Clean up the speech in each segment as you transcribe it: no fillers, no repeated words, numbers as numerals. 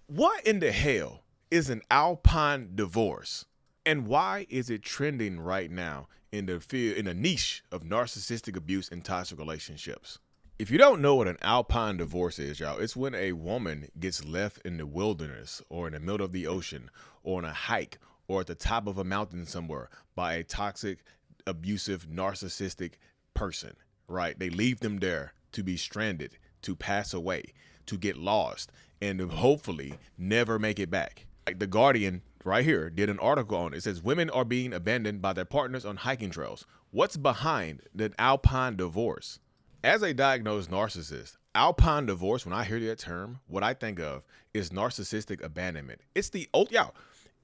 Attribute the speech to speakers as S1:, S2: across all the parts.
S1: What in the hell is an Alpine divorce? And why is it trending right now in the field, in the niche of narcissistic abuse and toxic relationships? If you don't know what an Alpine divorce is, y'all, it's when a woman gets left in the wilderness or in the middle of the ocean or on a hike or at the top of a mountain somewhere by a toxic, abusive, narcissistic person, right? They leave them there to be stranded, to pass away, to get lost, and to hopefully never make it back. Like The Guardian right here did an article on it. It says women are being abandoned by their partners on hiking trails. What's behind the Alpine divorce? As a diagnosed narcissist, Alpine divorce, when I hear that term, what I think of is narcissistic abandonment. It's the old, y'all.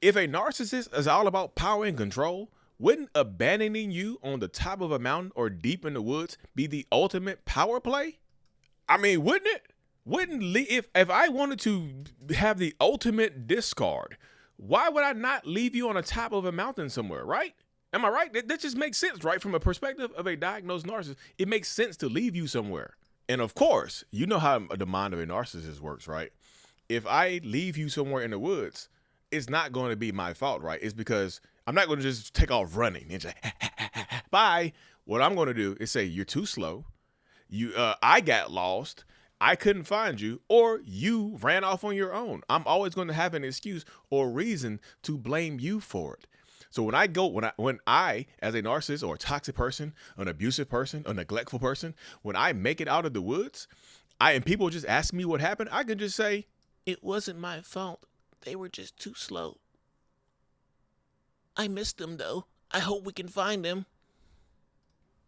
S1: If a narcissist is all about power and control, wouldn't abandoning you on the top of a mountain or deep in the woods be the ultimate power play? I mean, wouldn't it? If I wanted to have the ultimate discard, why would I not leave you on the top of a mountain somewhere, right? Am I right? That just makes sense, right? From a perspective of a diagnosed narcissist, it makes sense to leave you somewhere. And of course, you know how the mind of a narcissist works, right? If I leave you somewhere in the woods, it's not going to be my fault, right? It's because I'm not going to just take off running and just bye. What I'm going to do is say, you're too slow. I got lost. I couldn't find you, or you ran off on your own. I'm always going to have an excuse or reason to blame you for it. So when I, as a narcissist or a toxic person, an abusive person, a neglectful person, when I make it out of the woods, and people just ask me what happened, I can just say, it wasn't my fault. They were just too slow. I missed them though. I hope we can find them.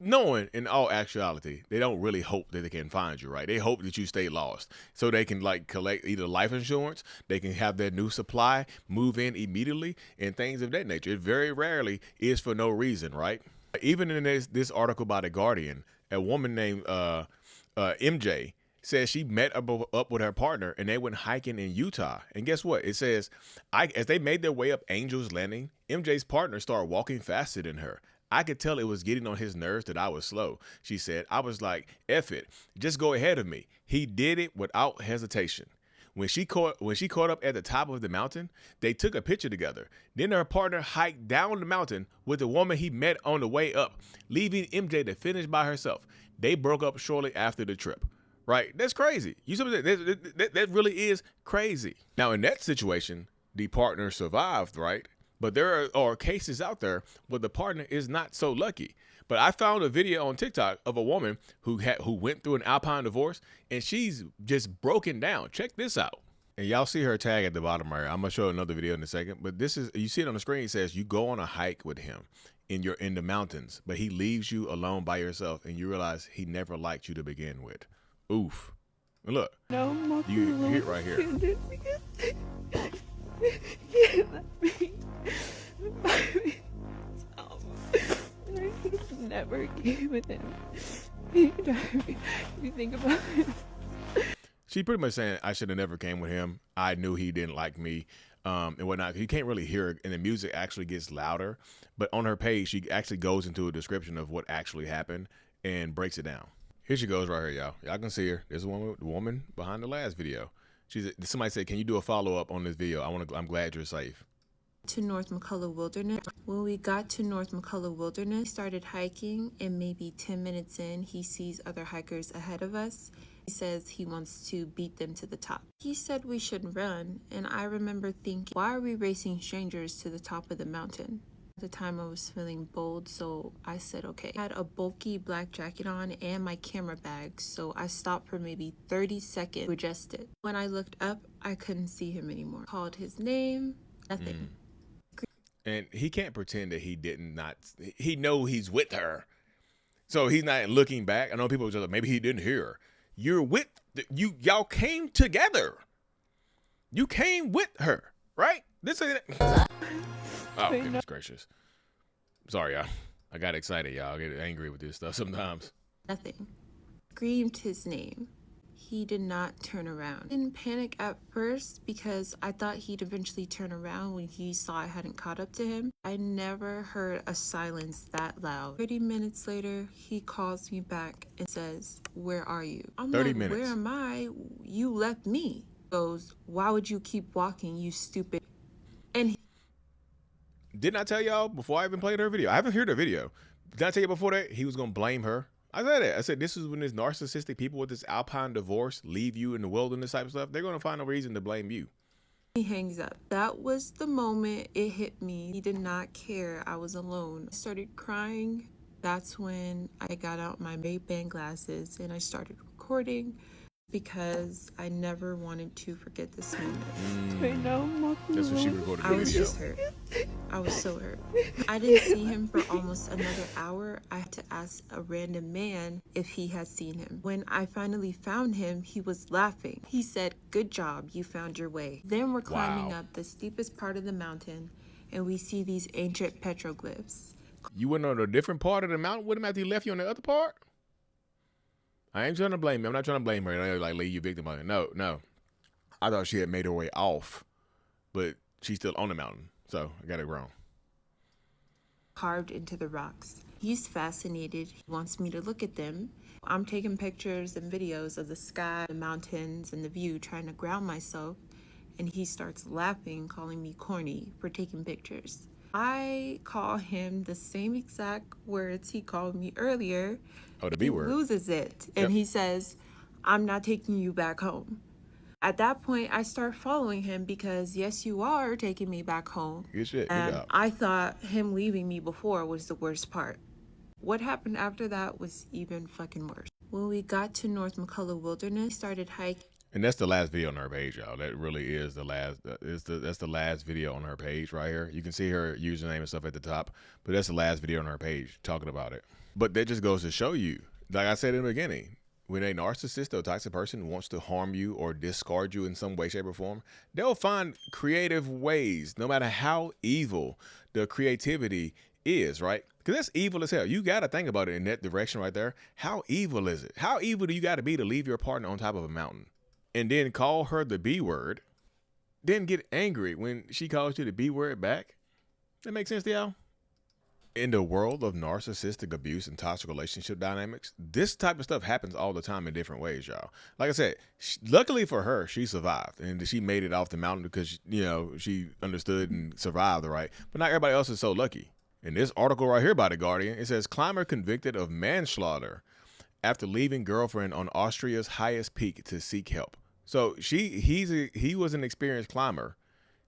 S1: Knowing in all actuality, they don't really hope that they can find you, right? They hope that you stay lost so they can collect either life insurance, they can have their new supply, move in immediately, and things of that nature. It very rarely is for no reason, right? Even in this article by The Guardian, a woman named MJ says she met up with her partner and they went hiking in Utah. And guess what? It says, as they made their way up Angel's Landing, MJ's partner started walking faster than her. I could tell it was getting on his nerves that I was slow. She said, I was like, F it, just go ahead of me. He did it without hesitation. When she caught up at the top of the mountain, they took a picture together. Then her partner hiked down the mountain with the woman he met on the way up, leaving MJ to finish by herself. They broke up shortly after the trip. Right? That's crazy. That really is crazy. Now, in that situation, the partner survived, right? But there are cases out there where the partner is not so lucky. But I found a video on TikTok of a woman who went through an Alpine divorce, and she's just broken down. Check this out. And y'all see her tag at the bottom right. I'm gonna show another video in a second. But this is, you see it on the screen. It says you go on a hike with him in the mountains, but he leaves you alone by yourself, and you realize he never liked you to begin with. Oof. And look, you hear it right here.
S2: Never came with him. You think about it.
S1: She pretty much saying I should have never came with him. I knew he didn't like me, and whatnot. You can't really hear it, and the music actually gets louder. But on her page, she actually goes into a description of what actually happened and breaks it down. Here she goes right here, y'all. Y'all can see her. There's the woman behind the last video. Somebody said, can you do a follow-up on this video? I'm glad you're safe.
S2: To North McCullough Wilderness. When we got to North McCullough Wilderness, started hiking, and maybe 10 minutes in, he sees other hikers ahead of us. He says he wants to beat them to the top. He said we should run, and I remember thinking, why are we racing strangers to the top of the mountain? At the time I was feeling bold, so I said okay. I had a bulky black jacket on and my camera bag, so I stopped for maybe 30 seconds to adjust it. When I looked up, I couldn't see him anymore. Called his name, nothing.
S1: And he can't pretend that he know he's with her. So he's not looking back. I know people are just like, maybe he didn't hear her. Y'all came together. You came with her, right? Oh, goodness gracious. Sorry, y'all. I got excited, y'all. I get angry with this stuff sometimes.
S2: Nothing. Screamed his name. He did not turn around. Didn't panic at first because I thought he'd eventually turn around when he saw I hadn't caught up to him. I never heard a silence that loud. 30 minutes later, he calls me back and says, where are you? I'm
S1: 30
S2: like,
S1: minutes.
S2: where am I? You left me. goes, "Why would you keep walking, you stupid?" And
S1: Didn't I tell y'all before I even played her video? I haven't heard her video. Did I tell you before that he was going to blame her? I said it. I said this is when this narcissistic people with this Alpine divorce leave you in the wilderness type of stuff. They're going to find a reason to blame you.
S2: he hangs up. That was the moment it hit me. He did not care I was alone. I started crying. That's when I got out my Ray-Ban glasses and I started recording because I never wanted to forget this moment.
S1: That's when she recorded the
S2: I was
S1: video.
S2: just hurt. I was so hurt. I didn't see him for almost another hour. I had to ask a random man if he had seen him. When I finally found him, he was laughing. He said, "Good job, you found your way." Then we're climbing
S1: Wow.
S2: up the steepest part of the mountain and we see these ancient petroglyphs.
S1: You went on a different part of the mountain with him after he left you on the other part? I ain't trying to blame you. I'm not trying to blame her. Like, leave you victim of it. No. I thought she had made her way off, but she's still on the mountain. So I got it wrong.
S2: Carved into the rocks. He's fascinated. He wants me to look at them. I'm taking pictures and videos of the sky, the mountains, and the view, trying to ground myself. And he starts laughing, calling me corny for taking pictures. I call him the same exact words he called me earlier.
S1: Oh, the B
S2: He
S1: word.
S2: loses it. And
S1: Yep.
S2: he says, "I'm not taking you back home." At that point, I start following him because, yes, you are taking me back home.
S1: Good shit. Good
S2: And
S1: job.
S2: I thought him leaving me before was the worst part. What happened after that was even fucking worse. When we got to North McCullough Wilderness, started hiking.
S1: And that's the last video on her page, y'all. That really is the last. That's the last video on her page right here. You can see her username and stuff at the top, but that's the last video on her page talking about it. But that just goes to show you, like I said in the beginning, when a narcissist or toxic person wants to harm you or discard you in some way, shape, or form, they'll find creative ways, no matter how evil the creativity is, right? Because that's evil as hell. You got to think about it in that direction right there. How evil is it? How evil do you got to be to leave your partner on top of a mountain? And then call her the B word, then get angry when she calls you the B word back? That makes sense to y'all? In the world of narcissistic abuse and toxic relationship dynamics, this type of stuff happens all the time in different ways, y'all. Like I said, luckily for her, she survived and she made it off the mountain because, you know, she understood and survived, right? But not everybody else is so lucky. In this article right here by The Guardian, it says climber convicted of manslaughter after leaving girlfriend on Austria's highest peak to seek help. So he was an experienced climber.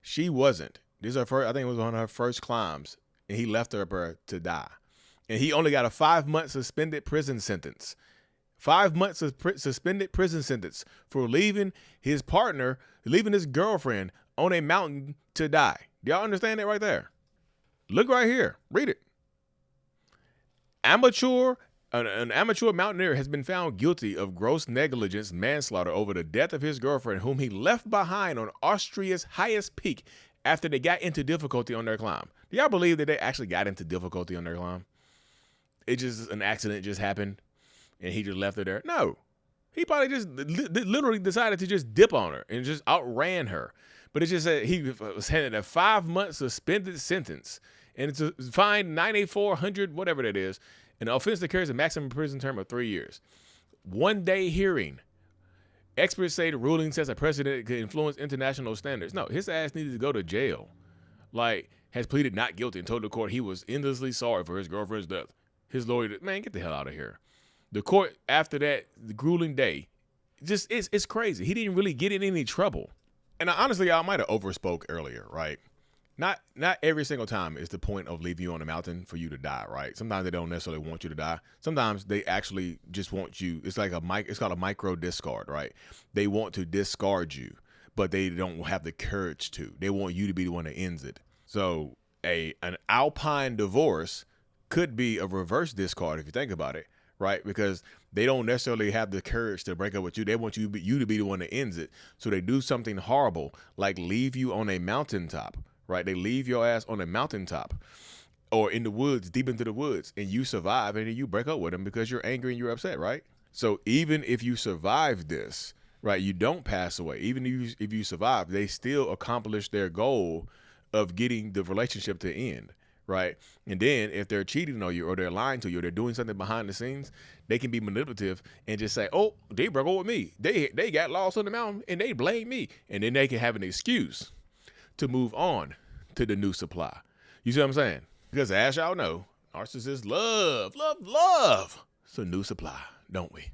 S1: She wasn't. This is her first, I think it was one of her first climbs, and he left her to die. And he only got a 5-month suspended prison sentence. 5 months of suspended prison sentence for leaving his partner, leaving his girlfriend on a mountain to die. Do y'all understand that right there? Look right here. Read it. An amateur mountaineer has been found guilty of gross negligence manslaughter over the death of his girlfriend, whom he left behind on Austria's highest peak after they got into difficulty on their climb. Do y'all believe that they actually got into difficulty on their climb? It just, an accident just happened and he just left her there? No. He probably just literally decided to just dip on her and just outran her. But it just said he was handed a 5-month suspended sentence and it's a fine $9,400, whatever that is. An offense that carries a maximum prison term of 3 years. 1-day hearing. Experts say the ruling sets a precedent that could influence international standards. No, his ass needed to go to jail. Like, has pleaded not guilty and told the court he was endlessly sorry for his girlfriend's death. His lawyer, man, get the hell out of here. The court, after that, the grueling day, just, it's crazy. He didn't really get in any trouble. And honestly, I might have overspoke earlier, right? Not every single time is the point of leaving you on the mountain for you to die, right? Sometimes they don't necessarily want you to die. Sometimes they actually just want you. It's like it's called a micro discard, right? They want to discard you, but they don't have the courage to. They want you to be the one that ends it. So an Alpine divorce could be a reverse discard if you think about it, right? Because they don't necessarily have the courage to break up with you. They want you to be the one that ends it. So they do something horrible, like leave you on a mountaintop. Right, they leave your ass on a mountaintop or in the woods, deep into the woods, and you survive, and then you break up with them because you're angry and you're upset, right? So even if you survive this, right, you don't pass away. Even if you survive, they still accomplish their goal of getting the relationship to end, right? And then if they're cheating on you or they're lying to you or they're doing something behind the scenes, they can be manipulative and just say, oh, they broke up with me. They got lost on the mountain and they blame me. And then they can have an excuse to move on to the new supply. You see what I'm saying? Because as y'all know, narcissists love some new supply, don't we?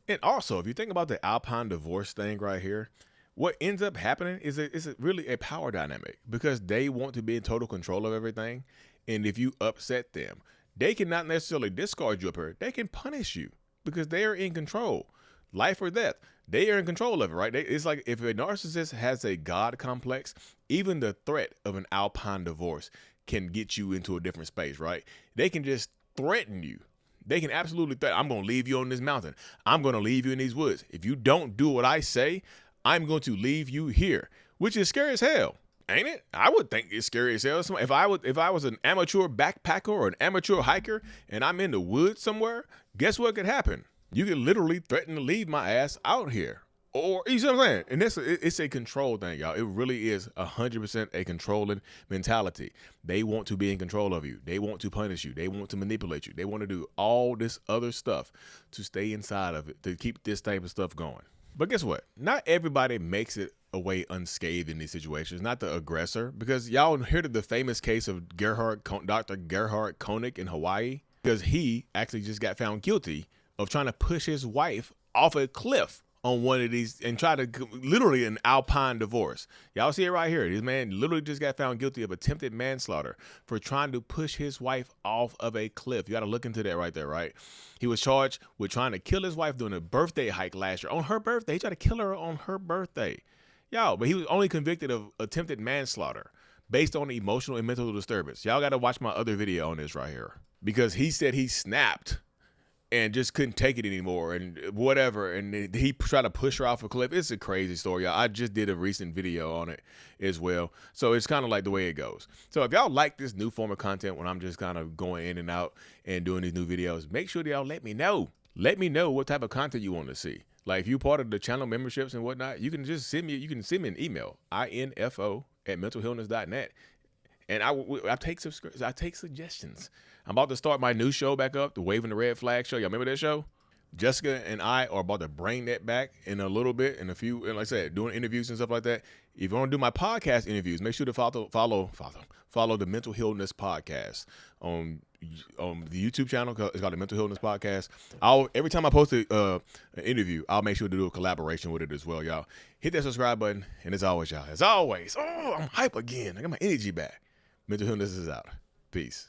S1: And also, if you think about the Alpine divorce thing right here, what ends up happening is really a power dynamic because they want to be in total control of everything. And if you upset them, they cannot necessarily discard you up here. They can punish you because they are in control. Life or death, they are in control of it, right? It's like if a narcissist has a God complex, even the threat of an Alpine divorce can get you into a different space, right? They can just threaten you. They can absolutely threaten. I'm going to leave you on this mountain. I'm going to leave you in these woods. If you don't do what I say, I'm going to leave you here, which is scary as hell, ain't it? I would think it's scary as hell. If I was an amateur backpacker or an amateur hiker and I'm in the woods somewhere, guess what could happen? You could literally threaten to leave my ass out here. Or, you see what I'm saying? And it's a control thing, y'all. It really is 100% a controlling mentality. They want to be in control of you. They want to punish you. They want to manipulate you. They want to do all this other stuff to stay inside of it, to keep this type of stuff going. But guess what? Not everybody makes it away unscathed in these situations, not the aggressor, because y'all heard of the famous case of Dr. Gerhard Koenig in Hawaii, because he actually just got found guilty of trying to push his wife off a cliff on one of these and try to literally an Alpine divorce. Y'all see it right here. This man literally just got found guilty of attempted manslaughter for trying to push his wife off of a cliff. You got to look into that right there, right? He was charged with trying to kill his wife during a birthday hike last year. On her birthday, he tried to kill her on her birthday. Y'all, but he was only convicted of attempted manslaughter based on emotional and mental disturbance. Y'all got to watch my other video on this right here because he said he snapped and just couldn't take it anymore and whatever. And he tried to push her off a cliff. It's a crazy story, y'all. I just did a recent video on it as well. So it's kind of like the way it goes. So if y'all like this new form of content when I'm just kind of going in and out and doing these new videos, make sure that y'all let me know. Let me know what type of content you want to see. Like if you're part of the channel memberships and whatnot, you can just send me an email, info@mentalhealness.net. And I take suggestions. I'm about to start my new show back up, the Waving the Red Flag show. Y'all remember that show? Jessica and I are about to bring that back in a little bit, and like I said, doing interviews and stuff like that. If you want to do my podcast interviews, make sure to follow the Mental Healness podcast on the YouTube channel. It's called the Mental Healness Podcast. Every time I post an interview, I'll make sure to do a collaboration with it as well, y'all. Hit that subscribe button, and as always, y'all, I'm hype again. I got my energy back. Mental Healness is out. Peace.